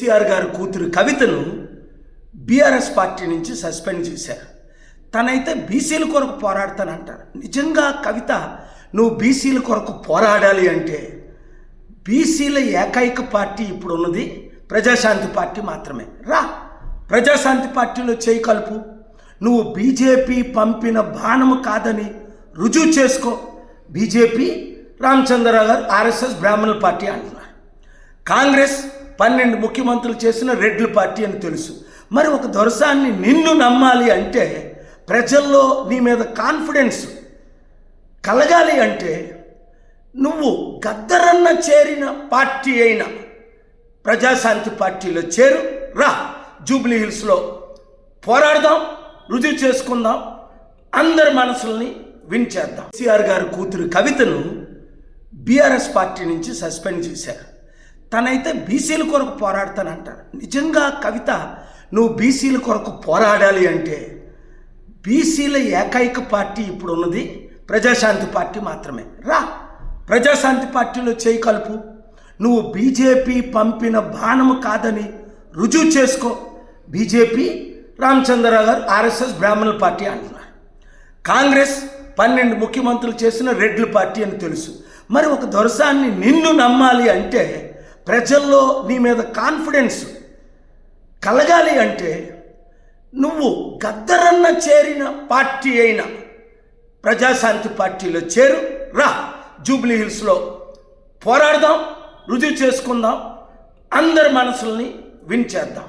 కేసీఆర్ గారి కూతురు కవితను బీఆర్ఎస్ పార్టీ నుంచి సస్పెండ్ చేశారు. తనైతే బీసీల కొరకు పోరాడతానంటారు. నిజంగా కవిత, నువ్వు బీసీల కొరకు పోరాడాలి అంటే బీసీల ఏకైక పార్టీ ఇప్పుడు ఉన్నది ప్రజాశాంతి పార్టీ మాత్రమే. రా, ప్రజాశాంతి పార్టీలో చేయి కలుపు. నువ్వు బీజేపీ పంపిన బాణము కాదని రుజువు చేసుకో. బీజేపీ రామచంద్రరావు గారు ఆర్ఎస్ఎస్ బ్రాహ్మణుల పార్టీ అంటున్నారు. కాంగ్రెస్ 12 ముఖ్యమంత్రులు చేసిన రెడ్ల పార్టీ అని తెలుసు. మరి ఒక దొరసాన్ని నిన్ను నమ్మాలి అంటే, ప్రజల్లో నీ మీద కాన్ఫిడెన్స్ కలగాలి అంటే, నువ్వు గద్దరన్న చేరిన పార్టీ అయిన ప్రజాశాంతి పార్టీలో చేరు. రా, జూబ్లీ హిల్స్లో పోరాడదాం, రుజువు చేసుకుందాం, అందరి మనసుల్ని విన్ చేద్దాం. కేసీఆర్ గారి కూతురు కవితను బీఆర్ఎస్ పార్టీ నుంచి సస్పెండ్ చేశారు. తనైతే బీసీల కొరకు పోరాడతానంటారు. నిజంగా కవిత, నువ్వు బీసీల కొరకు పోరాడాలి అంటే బీసీల ఏకైక పార్టీ ఇప్పుడు ఉన్నది ప్రజాశాంతి పార్టీ మాత్రమే. రా, ప్రజాశాంతి పార్టీలో చేయి కలుపు. నువ్వు బీజేపీ పంపిన బాణము కాదని రుజువు చేసుకో. బీజేపీ రామచంద్రరావు గారు ఆర్ఎస్ఎస్ బ్రాహ్మణుల పార్టీ అంటున్నారు. కాంగ్రెస్ 12 ముఖ్యమంత్రులు చేసిన రెడ్ల పార్టీ అని తెలుసు. మరి ఒక దొరసాన్ని నిన్ను నమ్మాలి అంటే, ప్రజల్లో నీ మీద కాన్ఫిడెన్స్ కలగాలి అంటే, నువ్వు గద్దరన్న చేరిన పార్టీ అయిన ప్రజాశాంతి పార్టీలో చేరు. రా, జూబ్లీ హిల్స్లో పోరాడదాం, రుజువు చేసుకుందాం, అందరి మనసుల్ని విన్ చేద్దాం.